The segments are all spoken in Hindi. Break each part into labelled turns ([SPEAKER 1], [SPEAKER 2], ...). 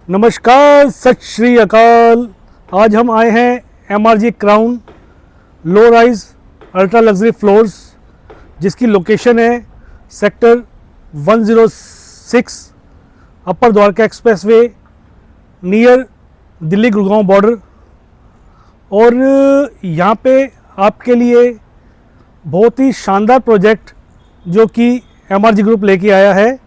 [SPEAKER 1] नमस्कार, सत श्री अकाल। आज हम आए हैं MRG crown low rise ultra luxury floors, जिसकी लोकेशन है sector 106 upper Dwarka expressway near Delhi Gurgaon border. और यहाँ पे आपके लिए बहुत ही शानदार प्रोजेक्ट जो कि MRG ग्रुप लेके आया है।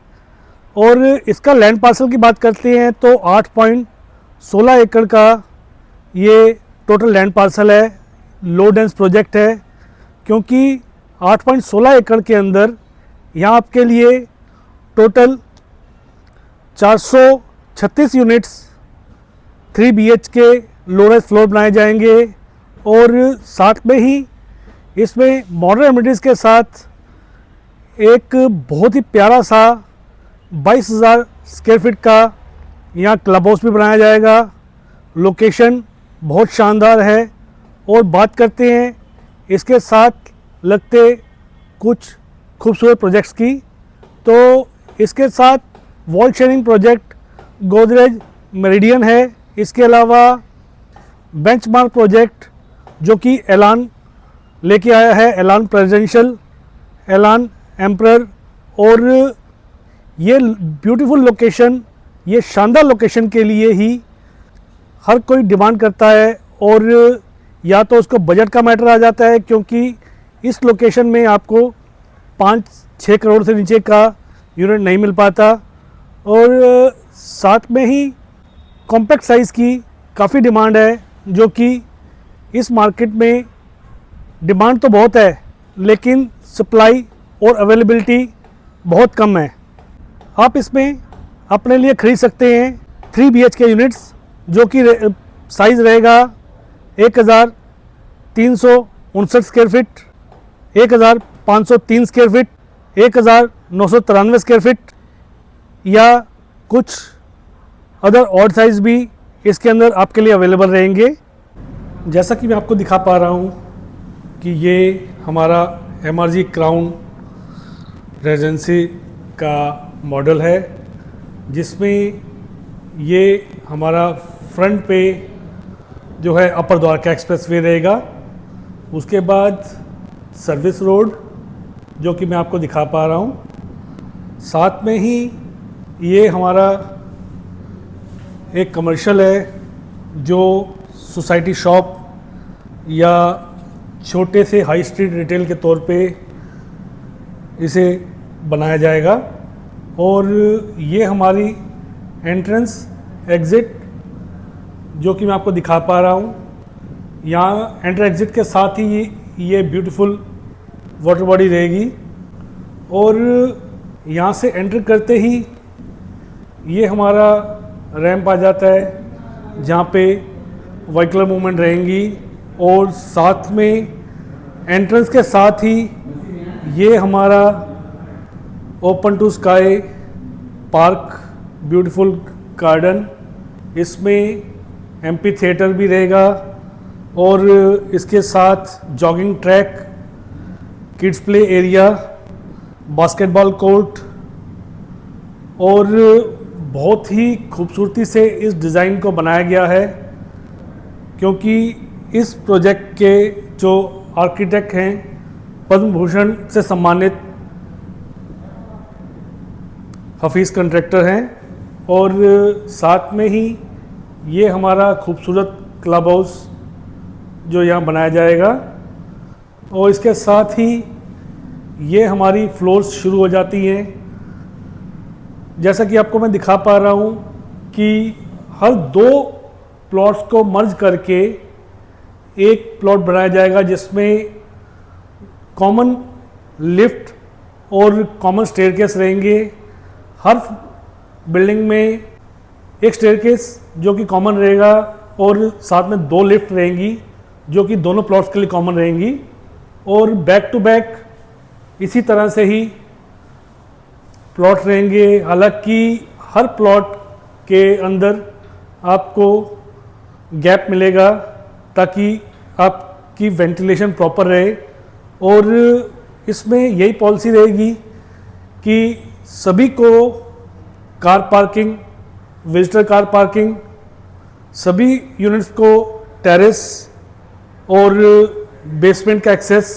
[SPEAKER 1] और इसका लैंड पार्सल की बात करते हैं तो 8.16 एकड़ का ये टोटल लैंड पार्सल है। लो डेंस प्रोजेक्ट है क्योंकि 8.16 एकड़ के अंदर यहाँ आपके लिए total 436 units 3 BHK low rise floor बनाए जाएंगे। और साथ में ही इसमें मॉडर्न एमिनिटीज़ के साथ एक बहुत ही प्यारा सा 22,000 स्क्वायर फीट का यहाँ क्लब हाउस भी बनाया जाएगा। लोकेशन बहुत शानदार है। और बात करते हैं इसके साथ लगते कुछ खूबसूरत प्रोजेक्ट्स की, तो इसके साथ wall sharing project Godrej meridian है। इसके अलावा बेंचमार्क प्रोजेक्ट जो कि एलान लेके आया है, एलान प्रेसिडेंशियल, एलान एम्परर। और ये ब्यूटीफुल लोकेशन, ये शानदार लोकेशन के लिए ही हर कोई डिमांड करता है। और या तो उसको बजट का मैटर आ जाता है क्योंकि इस लोकेशन में आपको 5-6 करोड़ से नीचे का यूनिट नहीं मिल पाता। और साथ में ही कॉम्पैक्ट साइज़ की काफ़ी डिमांड है, जो कि इस मार्केट में डिमांड तो बहुत है लेकिन सप्लाई और अवेलेबिलिटी बहुत कम है। आप इसमें अपने लिए ख़रीद सकते हैं 3 BHK यूनिट्स, जो कि साइज़ रहेगा 1,359 square feet, 1,503 square feet, 1,993 square feet, या कुछ अदर ऑड साइज़ भी इसके अंदर आपके लिए अवेलेबल रहेंगे। जैसा कि मैं आपको दिखा पा रहा हूँ कि ये हमारा MRG क्राउन रेजेंसी का मॉडल है, जिसमें ये हमारा फ्रंट पे जो है अपर द्वारका एक्सप्रेसवे रहेगा। उसके बाद सर्विस रोड जो कि मैं आपको दिखा पा रहा हूँ। साथ में ही ये हमारा एक कमर्शियल है जो सोसाइटी शॉप या छोटे से हाई स्ट्रीट रिटेल के तौर पे इसे बनाया जाएगा। और ये हमारी एंट्रेंस एग्ज़िट जो कि मैं आपको दिखा पा रहा हूँ। यहाँ एंटर एग्ज़िट के साथ ही ये ब्यूटीफुल वाटर बॉडी रहेगी। और यहाँ से एंटर करते ही ये हमारा रैंप आ जाता है जहाँ पे व्हीकलर मूवमेंट रहेंगी। और साथ में एंट्रेंस के साथ ही ये हमारा open to sky park, beautiful garden, इसमें एम्पी थिएटर भी रहेगा। और इसके साथ jogging track, kids play area, basketball court. और बहुत ही खूबसूरती से इस डिज़ाइन को बनाया गया है क्योंकि इस प्रोजेक्ट के जो आर्किटेक्ट हैं पद्म भूषण से सम्मानित हफीज़ कंट्रैक्टर हैं। और साथ में ही ये हमारा खूबसूरत क्लब हाउस जो यहाँ बनाया जाएगा। और इसके साथ ही ये हमारी फ्लोर्स शुरू हो जाती हैं। जैसा कि आपको मैं दिखा पा रहा हूँ कि हर 2 प्लॉट्स को मर्ज करके एक प्लॉट बनाया जाएगा जिसमें कॉमन लिफ्ट और कॉमन स्टेयरकेस रहेंगे। हर बिल्डिंग में एक स्टेयरकेस जो कि कॉमन रहेगा और साथ में 2 लिफ्ट रहेंगी जो कि दोनों प्लॉट्स के लिए कॉमन रहेंगी। और बैक टू बैक इसी तरह से ही प्लॉट रहेंगे। हालांकि हर प्लॉट के अंदर आपको गैप मिलेगा ताकि आपकी वेंटिलेशन प्रॉपर रहे। और इसमें यही पॉलिसी रहेगी कि सभी को car parking visitor car parking, सभी यूनिट्स को टेरेस और बेसमेंट का एक्सेस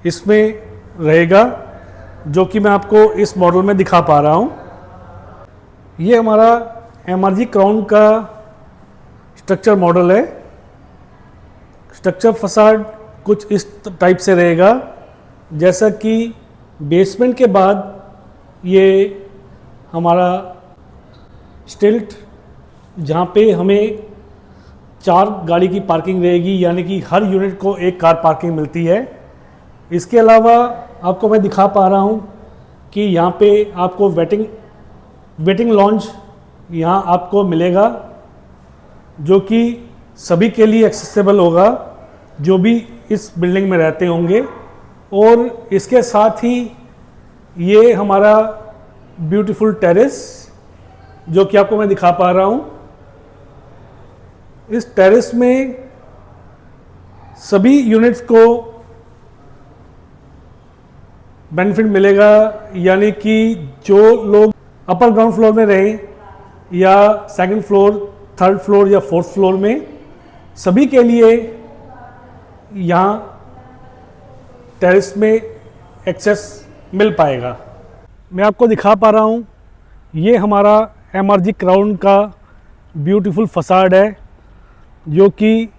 [SPEAKER 1] इसमें रहेगा, जो कि मैं आपको इस मॉडल में दिखा पा रहा हूँ। ये हमारा MRG क्राउन का स्ट्रक्चर मॉडल है। स्ट्रक्चर फसाड कुछ इस टाइप से रहेगा, जैसा कि बेसमेंट के बाद ये हमारा स्टिल्ट, जहाँ पे हमें 4 गाड़ी की पार्किंग रहेगी, यानी कि हर यूनिट को 1 कार पार्किंग मिलती है। इसके अलावा आपको मैं दिखा पा रहा हूँ कि यहाँ पे आपको वेटिंग लॉन्ज यहाँ आपको मिलेगा, जो कि सभी के लिए एक्सेसिबल होगा जो भी इस बिल्डिंग में रहते होंगे। और इसके साथ ही ये हमारा ब्यूटीफुल टेरेस, जो कि आपको मैं दिखा पा रहा हूँ। इस टेरेस में सभी यूनिट्स को बेनिफिट मिलेगा, यानी कि जो लोग अपर ग्राउंड फ्लोर में रहें या सेकंड फ्लोर, थर्ड फ्लोर या फोर्थ फ्लोर में, सभी के लिए यहाँ टेरेस में एक्सेस मिल पाएगा। मैं आपको दिखा पा रहा हूँ, ये हमारा MRG क्राउन का ब्यूटीफुल फसाड है, जो कि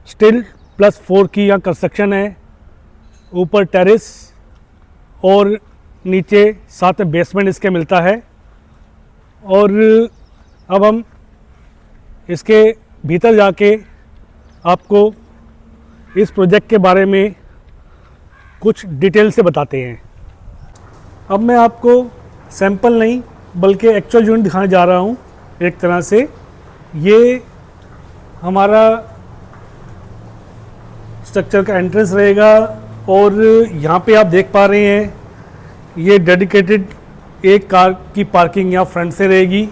[SPEAKER 1] स्टील +4 की यहाँ कंस्ट्रक्शन है। ऊपर टेरेस और नीचे साथ में बेसमेंट इसके मिलता है। और अब हम इसके भीतर जाके आपको इस प्रोजेक्ट के बारे में कुछ डिटेल से बताते हैं। अब मैं आपको सैंपल नहीं बल्कि एक्चुअल यूनिट दिखाने जा रहा हूँ। एक तरह से ये हमारा स्ट्रक्चर का एंट्रेंस रहेगा, और यहाँ पे आप देख पा रहे हैं ये डेडिकेटेड 1 कार की पार्किंग यहाँ फ्रंट से रहेगी,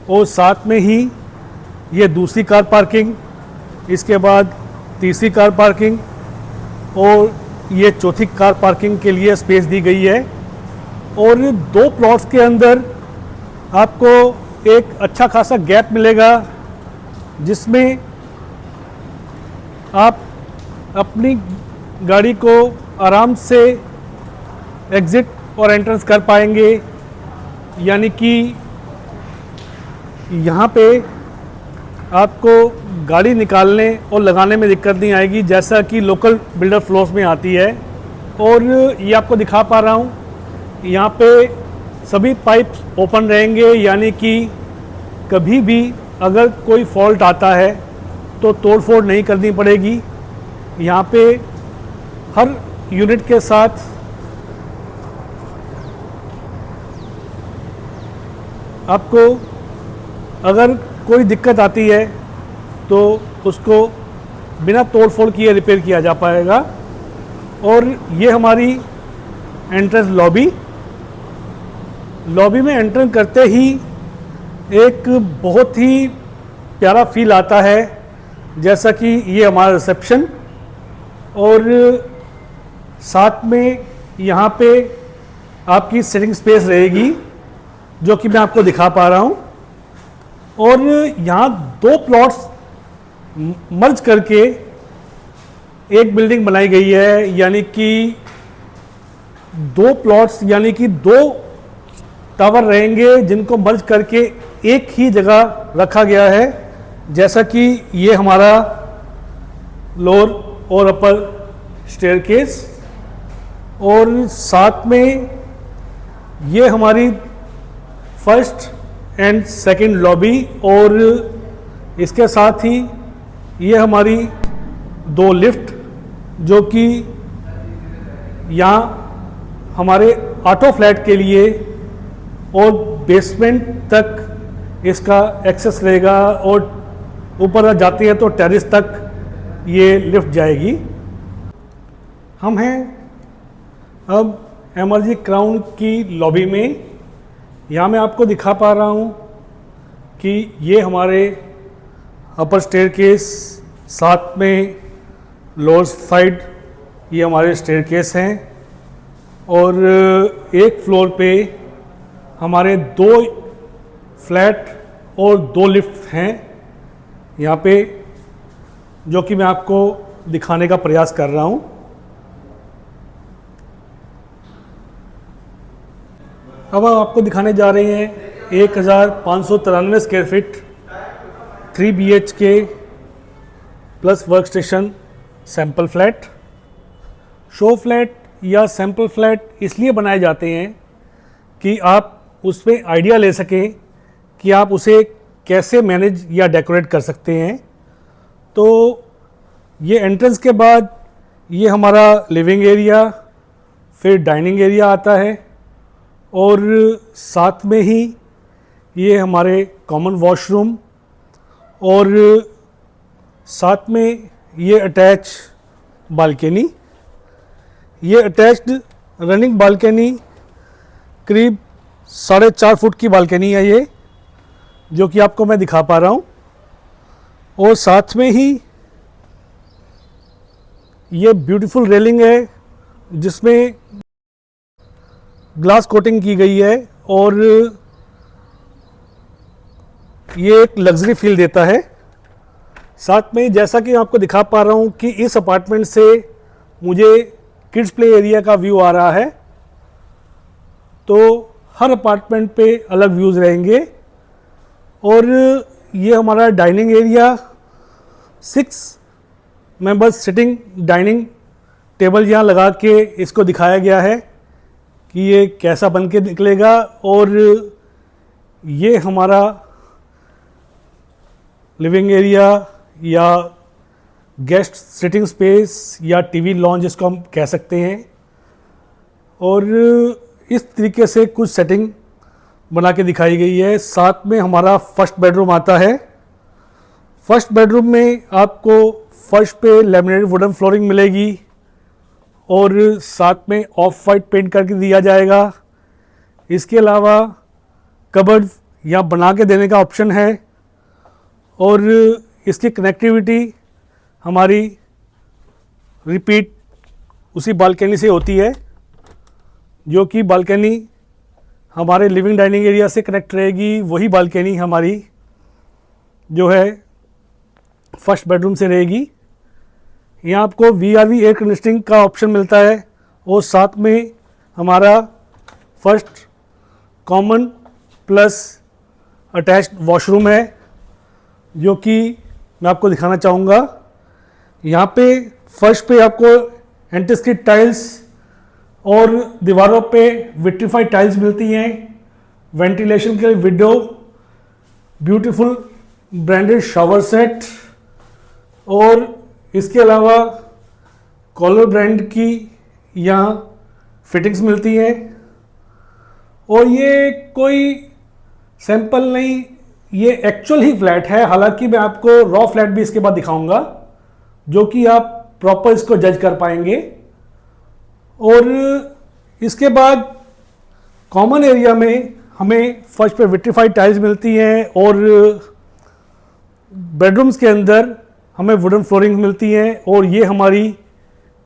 [SPEAKER 1] और साथ में ही ये दूसरी कार पार्किंग, इसके बाद तीसरी कार पार्किंग, और ये चौथी कार पार्किंग के लिए स्पेस दी गई है। और 2 प्लॉट्स के अंदर आपको एक अच्छा खासा गैप मिलेगा, जिसमें आप अपनी गाड़ी को आराम से एग्ज़िट और एंट्रेंस कर पाएंगे, यानी कि यहाँ पे आपको गाड़ी निकालने और लगाने में दिक्कत नहीं आएगी, जैसा कि लोकल बिल्डर फ्लोर्स में आती है। और ये आपको दिखा पा रहा हूँ, यहाँ पे सभी पाइप्स ओपन रहेंगे, यानी कि कभी भी अगर कोई फॉल्ट आता है तो तोड़-फोड़ नहीं करनी पड़ेगी। यहाँ पे हर यूनिट के साथ आपको अगर कोई दिक्कत आती है तो उसको बिना तोड़-फोड़ किए रिपेयर किया जा पाएगा। और ये हमारी एंट्रेंस लॉबी में एंटर करते ही एक बहुत ही प्यारा फील आता है, जैसा कि ये हमारा रिसेप्शन, और साथ में यहाँ पे आपकी सिटिंग स्पेस रहेगी, जो कि मैं आपको दिखा पा रहा हूँ। और यहाँ 2 प्लॉट्स मर्ज करके एक बिल्डिंग बनाई गई है, यानी कि 2 प्लॉट्स यानी कि 2 टावर रहेंगे, जिनको मर्ज करके एक ही जगह रखा गया है, जैसा कि ये हमारा लोअर और अपर स्टेयरकेस, और साथ में ये हमारी फर्स्ट एंड सेकंड लॉबी, और इसके साथ ही ये हमारी 2 लिफ्ट, जो कि यहाँ हमारे ऑटो फ्लैट के लिए और बेसमेंट तक इसका एक्सेस रहेगा, और ऊपर जाती है तो टेरेस तक ये लिफ्ट जाएगी। हम हैं अब MRG क्राउन की लॉबी में। यहाँ मैं आपको दिखा पा रहा हूँ कि ये हमारे अपर स्टेयरकेस, साथ में लोअर साइड ये हमारे स्टेयरकेस हैं, और एक फ्लोर पे हमारे 2 फ्लैट और 2 लिफ्ट हैं यहाँ पे, जो कि मैं आपको दिखाने का प्रयास कर रहा हूँ। अब हम आपको दिखाने जा रहे हैं 1593 square feet 3 BHK plus work station sample flat. Show flat या सैम्पल फ्लैट इसलिए बनाए जाते हैं कि आप उसमें आइडिया ले सकें कि आप उसे कैसे मैनेज या डेकोरेट कर सकते हैं। तो ये एंट्रेंस के बाद ये हमारा लिविंग एरिया, फिर डाइनिंग एरिया आता है और साथ में ही ये हमारे कॉमन वॉशरूम और साथ में ये अटैच बालकनी। ये अटैच्ड रनिंग बालकनी करीब 4.5 फुट की बालकनी है ये, जो कि आपको मैं दिखा पा रहा हूँ। और साथ में ही ये ब्यूटीफुल रेलिंग है जिसमें ग्लास कोटिंग की गई है और ये एक लग्जरी फील देता है। साथ में जैसा कि मैं आपको दिखा पा रहा हूँ कि इस अपार्टमेंट से मुझे किड्स प्ले एरिया का व्यू आ रहा है। तो हर अपार्टमेंट पे अलग व्यूज़ रहेंगे। और ये हमारा dining area, 6 members sitting dining table यहाँ लगा के इसको दिखाया गया है कि ये कैसा बन के निकलेगा। और ये हमारा लिविंग एरिया या गेस्ट सिटिंग स्पेस या टीवी लॉन्ज इसको हम कह सकते हैं। और इस तरीके से कुछ सेटिंग बना के दिखाई गई है। साथ में हमारा फर्स्ट बेडरूम आता है। फर्स्ट बेडरूम में आपको फर्श पे लैमिनेटेड वुडन फ्लोरिंग मिलेगी और साथ में ऑफ वाइट पेंट करके दिया जाएगा। इसके अलावा कबर्ड यहाँ बना के देने का ऑप्शन है और इसकी कनेक्टिविटी हमारी रिपीट उसी बालकनी से होती है, जो कि बालकनी हमारे लिविंग डाइनिंग एरिया से कनेक्ट रहेगी। वही बालकनी हमारी जो है फर्स्ट बेडरूम से रहेगी। यहाँ आपको VRV एयर कंडीशनिंग का ऑप्शन मिलता है और साथ में हमारा first common plus attached washroom है, जो कि मैं आपको दिखाना चाहूँगा। यहाँ पे फर्श पे आपको एंटीस्किड टाइल्स और दीवारों पे विट्रीफाइड टाइल्स मिलती हैं। वेंटिलेशन के लिए window, beautiful branded shower set और इसके अलावा कॉलर ब्रांड की यहाँ फिटिंग्स मिलती हैं। और ये कोई सैंपल नहीं, ये एक्चुअल ही फ्लैट है। हालांकि मैं आपको रॉ फ्लैट भी इसके बाद दिखाऊंगा, जो कि आप प्रॉपर इसको जज कर पाएंगे। और इसके बाद कॉमन एरिया में हमें फर्स्ट पे विट्रीफाइड टाइल्स मिलती हैं और बेडरूम्स के अंदर हमें वुडन फ्लोरिंग मिलती हैं। और ये हमारी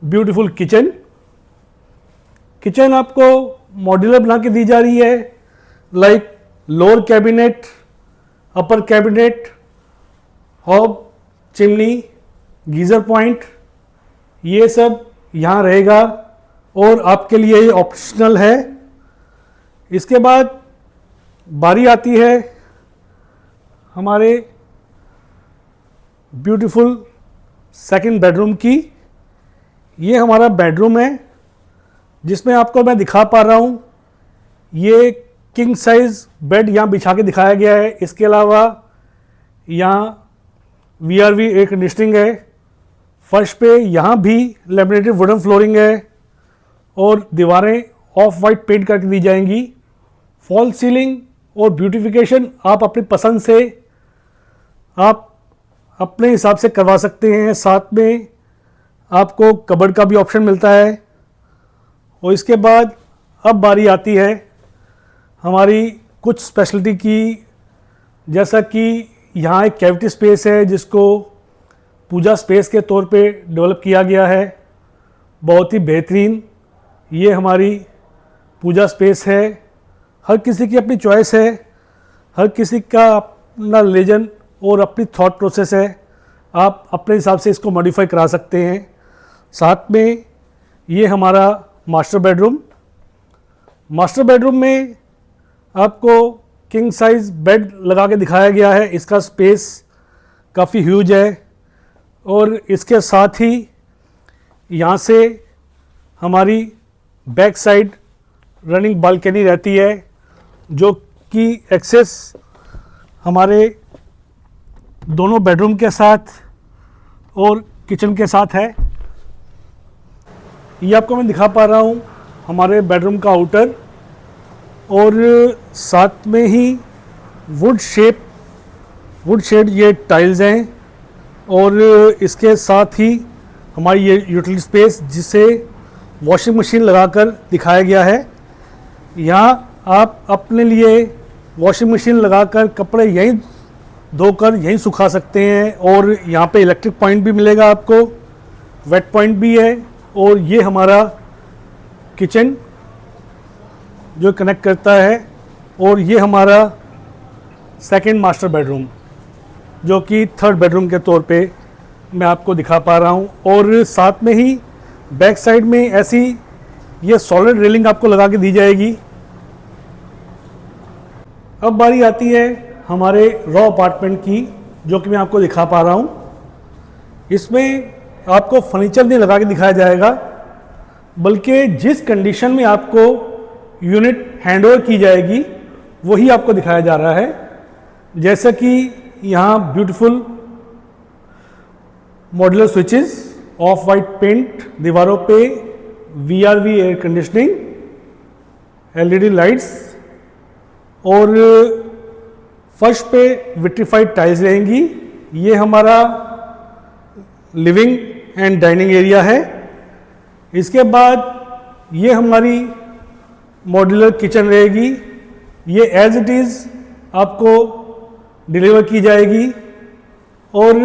[SPEAKER 1] ब्यूटीफुल किचन आपको मॉड्यूलर बना के दी जा रही है, like lower cabinet, upper cabinet, hob, chimney, geyser point, ये सब यहाँ रहेगा और आपके लिए ये ऑप्शनल है। इसके बाद बारी आती है हमारे ब्यूटीफुल सेकंड बेडरूम की। ये हमारा बेडरूम है जिसमें आपको मैं दिखा पा रहा हूँ ये किंग साइज बेड यहाँ बिछा के दिखाया गया है। इसके अलावा यहाँ VRV एयर कंडीशनिंग है। फर्श पे यहाँ भी लैमिनेटेड वुडन फ्लोरिंग है और दीवारें ऑफ वाइट पेंट करके दी जाएंगी। फॉल सीलिंग और ब्यूटिफिकेशन आप अपनी पसंद से आप अपने हिसाब से करवा सकते हैं। साथ में आपको कबर्ड का भी ऑप्शन मिलता है। और इसके बाद अब बारी आती है हमारी कुछ स्पेशलिटी की, जैसा कि यहाँ एक कैविटी स्पेस है जिसको पूजा स्पेस के तौर पे डेवलप किया गया है। बहुत ही बेहतरीन ये हमारी पूजा स्पेस है। हर किसी की अपनी चॉइस है। हर किसी का अपना रिलीजन और अपनी थॉट प्रोसेस है, आप अपने हिसाब से इसको मॉडिफाई करा सकते हैं। साथ में ये हमारा मास्टर बेडरूम में आपको किंग साइज़ बेड लगा के दिखाया गया है। इसका स्पेस काफ़ी ह्यूज है और इसके साथ ही यहाँ से हमारी बैक साइड रनिंग बालकनी रहती है, जो कि एक्सेस हमारे दोनों बेडरूम के साथ और किचन के साथ है। ये आपको मैं दिखा पा रहा हूँ हमारे बेडरूम का आउटर, और साथ में ही वुड शेड ये टाइल्स हैं, और इसके साथ ही हमारी ये यूटिलिटी स्पेस जिसे वॉशिंग मशीन लगाकर दिखाया गया है। यहाँ आप अपने लिए वॉशिंग मशीन लगाकर कपड़े यहीं धोकर यहीं सुखा सकते हैं, और यहाँ पे इलेक्ट्रिक पॉइंट भी मिलेगा आपको, वेट पॉइंट भी है। और ये हमारा किचन जो कनेक्ट करता है, और ये हमारा सेकंड मास्टर बेडरूम जो कि थर्ड बेडरूम के तौर पे मैं आपको दिखा पा रहा हूँ। और साथ में ही बैक साइड में ऐसी ये सॉलिड रेलिंग आपको लगा के दी जाएगी। अब बारी आती है हमारे रॉ अपार्टमेंट की, जो कि मैं आपको दिखा पा रहा हूँ। इसमें आपको फर्नीचर नहीं लगा के दिखाया जाएगा, बल्कि जिस कंडीशन में आपको यूनिट हैंडओवर की जाएगी वही आपको दिखाया जा रहा है। जैसा कि यहाँ beautiful modular switches, off white paint दीवारों पे, VRV air conditioning, LED lights, और फर्श पे विट्रीफाइड टाइल्स रहेंगी। ये हमारा लिविंग एंड डाइनिंग एरिया है। इसके बाद ये हमारी मॉड्यूलर किचन रहेगी। ये एज इट इज़ आपको डिलीवर की जाएगी, और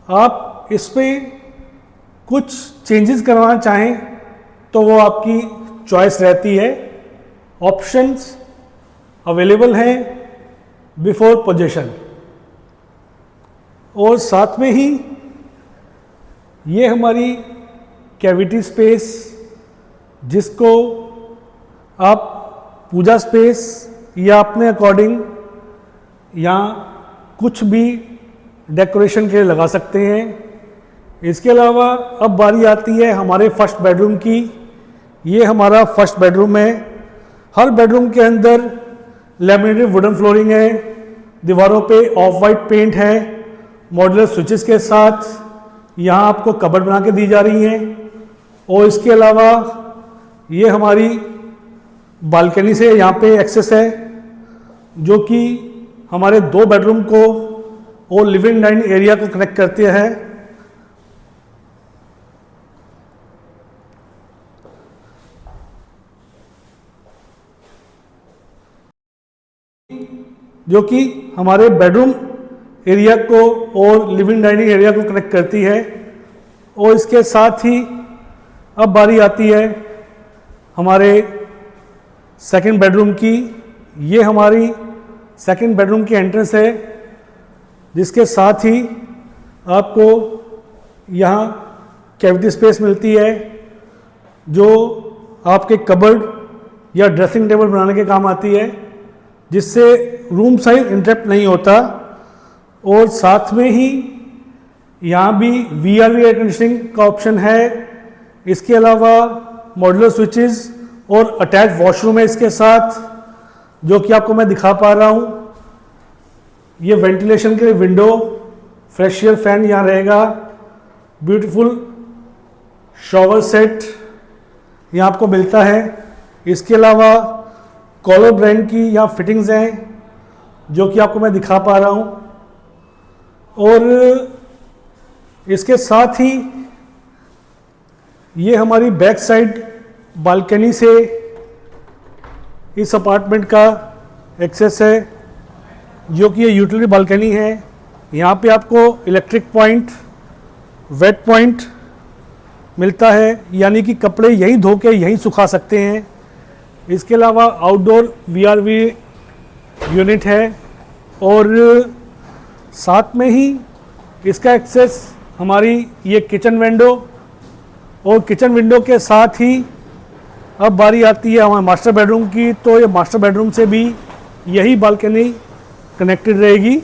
[SPEAKER 1] आप इसमें कुछ चेंजेस करवाना चाहें तो वो आपकी चॉइस रहती है। ऑप्शंस अवेलेबल हैं बिफोर पोजेशन। और साथ में ही ये हमारी कैविटी स्पेस, जिसको आप पूजा स्पेस या अपने अकॉर्डिंग या कुछ भी डेकोरेशन के लिए लगा सकते हैं। इसके अलावा अब बारी आती है हमारे फर्स्ट बेडरूम की। ये हमारा फर्स्ट बेडरूम है। हर बेडरूम के अंदर लैमिनेटेड वुडन फ्लोरिंग है, दीवारों पे ऑफ वाइट पेंट है, मॉड्यूलर स्विचेस के साथ यहाँ आपको कबर्ड बना के दी जा रही हैं। और इसके अलावा ये हमारी बालकनी से यहाँ पे एक्सेस है, जो कि हमारे दो बेडरूम को और लिविंग डाइनिंग एरिया को कनेक्ट करते हैं। जो कि हमारे बेडरूम एरिया को और लिविंग डाइनिंग एरिया को कनेक्ट करती है। और इसके साथ ही अब बारी आती है हमारे सेकंड बेडरूम की। ये हमारी सेकंड बेडरूम की एंट्रेंस है, जिसके साथ ही आपको यहाँ कैविटी स्पेस मिलती है, जो आपके कबर्ड या ड्रेसिंग टेबल बनाने के काम आती है, जिससे रूम साइज इंटरप्ट नहीं होता। और साथ में ही यहाँ भी VRV एयर कंडीशनिंग का ऑप्शन है। इसके अलावा मॉड्यूलर स्विचेस और अटैच वॉशरूम है इसके साथ, जो कि आपको मैं दिखा पा रहा हूँ। ये वेंटिलेशन के लिए विंडो, फ्रेश एयर फैन यहाँ रहेगा, ब्यूटीफुल शॉवर सेट यहाँ आपको मिलता है। इसके अलावा कॉलर ब्रांड की यहाँ फिटिंग्स हैं, जो कि आपको मैं दिखा पा रहा हूँ। और इसके साथ ही ये हमारी बैक साइड बालकनी से इस अपार्टमेंट का एक्सेस है, जो कि ये यूटिलिटी बालकनी है। यहाँ पे आपको इलेक्ट्रिक पॉइंट, वेट पॉइंट मिलता है, यानी कि कपड़े यहीं धो के यहीं सुखा सकते हैं। इसके अलावा आउटडोर VRV यूनिट है और साथ में ही इसका एक्सेस हमारी ये किचन विंडो, और किचन विंडो के साथ ही अब बारी आती है हमारे मास्टर बेडरूम की। तो ये मास्टर बेडरूम से भी यही बालकनी कनेक्टेड रहेगी।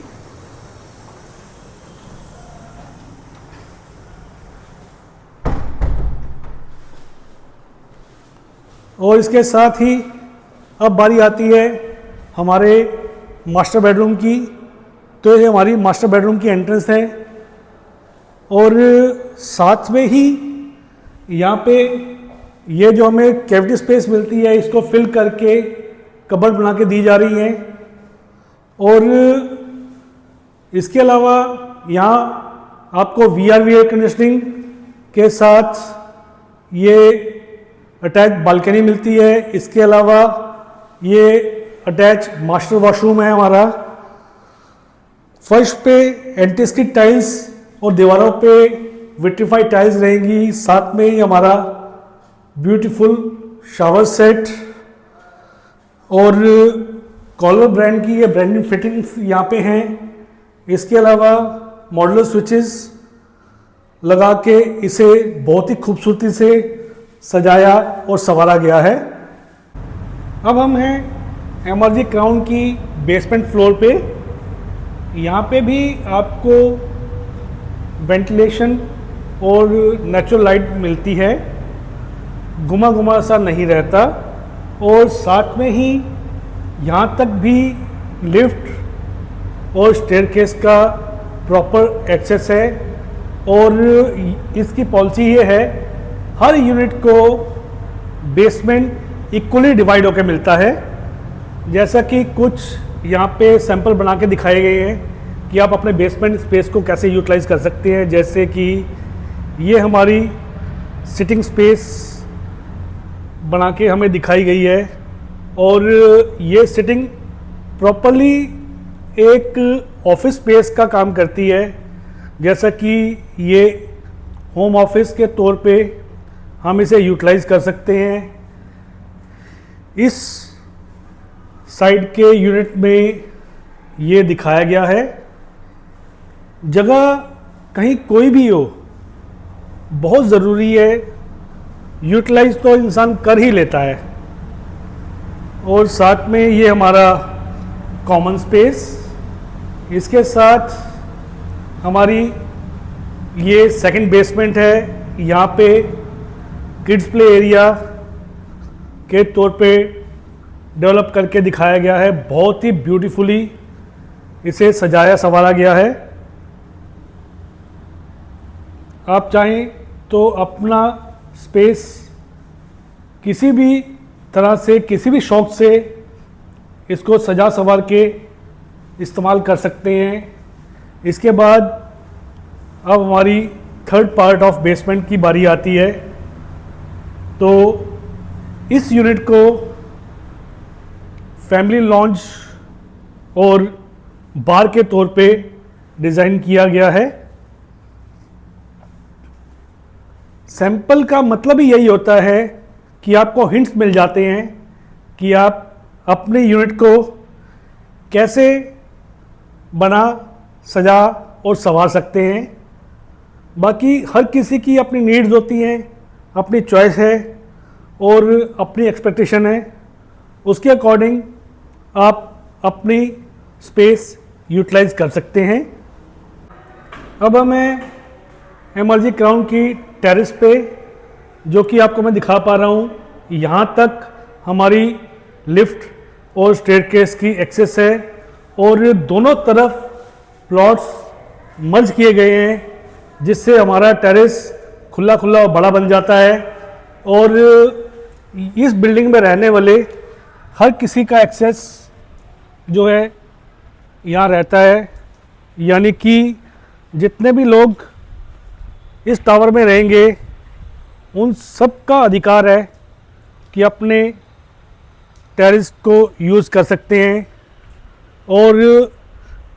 [SPEAKER 1] और इसके साथ ही अब बारी आती है हमारे मास्टर बेडरूम की। तो ये हमारी मास्टर बेडरूम की एंट्रेंस है और साथ में ही यहाँ पे ये जो हमें कैविटी स्पेस मिलती है इसको फिल करके कबर्ड बना के दी जा रही है। और इसके अलावा यहाँ आपको वीआरवी एयर कंडीशनिंग के साथ ये अटैच बालकनी मिलती है। इसके अलावा ये अटैच मास्टर वॉशरूम है हमारा। फर्श पे एंटी स्किड टाइल्स और दीवारों पे विट्रीफाइड टाइल्स रहेंगी। साथ में ही हमारा ब्यूटीफुल शावर सेट और कॉलर ब्रांड की ये ब्रांडिंग फिटिंग्स यहाँ पे हैं। इसके अलावा मॉडुलर स्विचेस लगा के इसे बहुत ही खूबसूरती से सजाया और संवारा गया है। अब हम हैं एमआरजी क्राउन की बेसमेंट फ्लोर पे। यहाँ पे भी आपको वेंटिलेशन और नेचुरल लाइट मिलती है, घुमा घुमा सा नहीं रहता। और साथ में ही यहाँ तक भी लिफ्ट और स्टेयरकेस का प्रॉपर एक्सेस है। और इसकी पॉलिसी ये है हर यूनिट को बेसमेंट इक्वली डिवाइड होकर मिलता है। जैसा कि कुछ यहाँ पे सैंपल बना के दिखाए गए हैं कि आप अपने बेसमेंट स्पेस को कैसे यूटिलाइज कर सकते हैं। जैसे कि ये हमारी सिटिंग स्पेस बना के हमें दिखाई गई है और ये सिटिंग प्रॉपरली एक ऑफिस स्पेस का काम करती है। जैसा कि ये होम ऑफिस के तौर पे हम इसे यूटिलाइज कर सकते हैं। इस साइड के यूनिट में ये दिखाया गया है। जगह कहीं कोई भी हो बहुत ज़रूरी है, यूटिलाइज तो इंसान कर ही लेता है। और साथ में ये हमारा कॉमन स्पेस, इसके साथ हमारी ये सेकंड बेसमेंट है। यहाँ पे किड्स प्ले एरिया के तौर पे डेवलप करके दिखाया गया है। बहुत ही ब्यूटीफुली इसे सजाया संवारा गया है। आप चाहें तो अपना स्पेस किसी भी तरह से, किसी भी शौक से इसको सजा संवार के इस्तेमाल कर सकते हैं। इसके बाद अब हमारी थर्ड पार्ट ऑफ बेसमेंट की बारी आती है। तो इस यूनिट को फैमिली लॉन्ज और बार के तौर पे डिज़ाइन किया गया है। सैंपल का मतलब ही यही होता है कि आपको हिंट्स मिल जाते हैं कि आप अपने यूनिट को कैसे बना, सजा और संवार सकते हैं। बाकी हर किसी की अपनी नीड्स होती हैं, अपनी चॉइस है और अपनी एक्सपेक्टेशन है। उसके अकॉर्डिंग आप अपनी स्पेस यूटिलाइज कर सकते हैं। अब हमें एमआरजी क्राउन की टेरेस पे, जो कि आपको मैं दिखा पा रहा हूँ, यहाँ तक हमारी लिफ्ट और स्टेयरकेस की एक्सेस है और दोनों तरफ प्लॉट्स मर्ज किए गए हैं जिससे हमारा टेरेस खुला खुला और बड़ा बन जाता है। और इस बिल्डिंग में रहने वाले हर किसी का एक्सेस जो है यहाँ रहता है। यानी कि जितने भी लोग इस टावर में रहेंगे उन सब का अधिकार है कि अपने टेरेस को यूज़ कर सकते हैं। और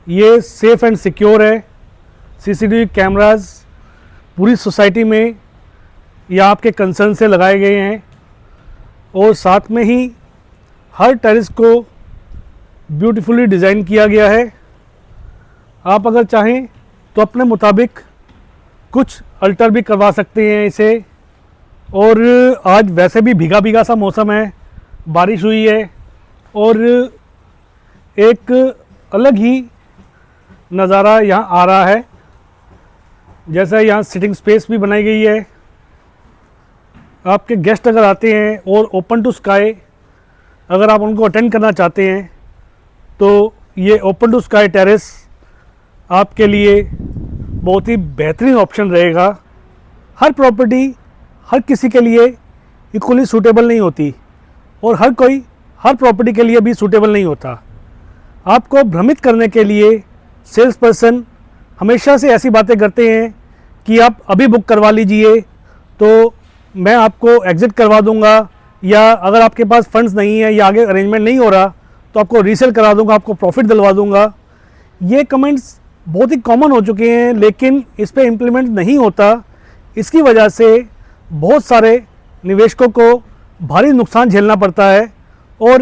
[SPEAKER 1] ये सेफ़ एंड सिक्योर है। सीसीटीवी कैमरास पूरी सोसाइटी में या आपके कंसर्न से लगाए गए हैं। और साथ में ही हर टेरेस को ब्यूटीफुली डिज़ाइन किया गया है। आप अगर चाहें तो अपने मुताबिक कुछ अल्टर भी करवा सकते हैं इसे। और आज वैसे भी भीगा भीगा सा मौसम है, बारिश हुई है और एक अलग ही नज़ारा यहाँ आ रहा है। जैसा यहाँ सिटिंग स्पेस भी बनाई गई है। आपके गेस्ट अगर आते हैं और ओपन टू स्काई अगर आप उनको अटेंड करना चाहते हैं तो ये ओपन टू स्काई टेरेस आपके लिए बहुत ही बेहतरीन ऑप्शन रहेगा। हर प्रॉपर्टी हर किसी के लिए इक्वली सूटेबल नहीं होती और हर कोई हर प्रॉपर्टी के लिए भी सूटेबल नहीं होता। आपको भ्रमित करने के लिए सेल्स पर्सन हमेशा से ऐसी बातें करते हैं कि आप अभी बुक करवा लीजिए तो मैं आपको एग्ज़िट करवा दूंगा, या अगर आपके पास फंड्स नहीं है या आगे अरेंजमेंट नहीं हो रहा तो आपको रीसेल करा दूंगा, आपको प्रॉफिट दिलवा दूंगा। ये कमेंट्स बहुत ही कॉमन हो चुके हैं, लेकिन इस पे इम्प्लीमेंट नहीं होता। इसकी वजह से बहुत सारे निवेशकों को भारी नुकसान झेलना पड़ता है और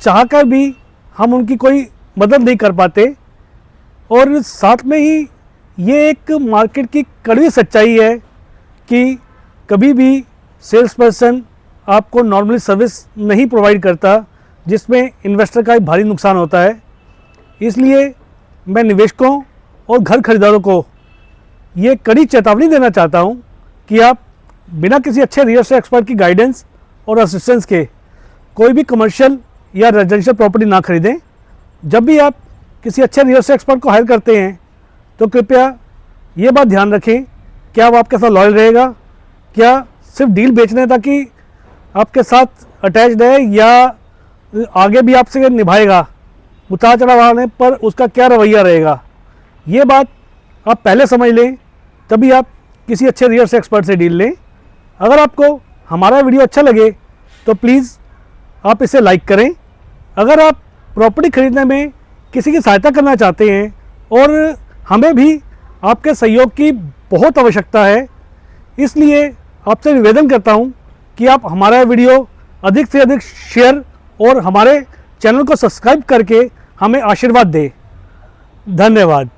[SPEAKER 1] चाहकर भी हम उनकी कोई मदद नहीं कर पाते। और साथ में ही ये एक मार्केट की कड़वी सच्चाई है कि कभी भी सेल्स पर्सन आपको नॉर्मली सर्विस नहीं प्रोवाइड करता, जिसमें इन्वेस्टर का एक भारी नुकसान होता है। इसलिए मैं निवेशकों और घर खरीदारों को ये कड़ी चेतावनी देना चाहता हूँ कि आप बिना किसी अच्छे रियल एस्टेट एक्सपर्ट की गाइडेंस और असिस्टेंस के कोई भी कमर्शियल या रेजिडेंशियल प्रॉपर्टी ना खरीदें। जब भी आप किसी अच्छे रियल एस्टेट एक्सपर्ट को हायर करते हैं तो कृपया ये बात ध्यान रखें, क्या वो आपके साथ लॉयल रहेगा, क्या सिर्फ डील बेचने तक ही आपके साथ अटैच्ड है या आगे भी आपसे निभाएगा, उतार चढ़ाव आने पर उसका क्या रवैया रहेगा। ये बात आप पहले समझ लें, तभी आप किसी अच्छे रियल एस्टेट एक्सपर्ट से डील लें। अगर आपको हमारा वीडियो अच्छा लगे तो प्लीज़ आप इसे लाइक करें। अगर आप प्रॉपर्टी खरीदने में किसी की सहायता करना चाहते हैं और हमें भी आपके सहयोग की बहुत आवश्यकता है, इसलिए आपसे निवेदन करता हूं कि आप हमारा वीडियो अधिक से अधिक शेयर और हमारे चैनल को सब्सक्राइब करके हमें आशीर्वाद दें। धन्यवाद।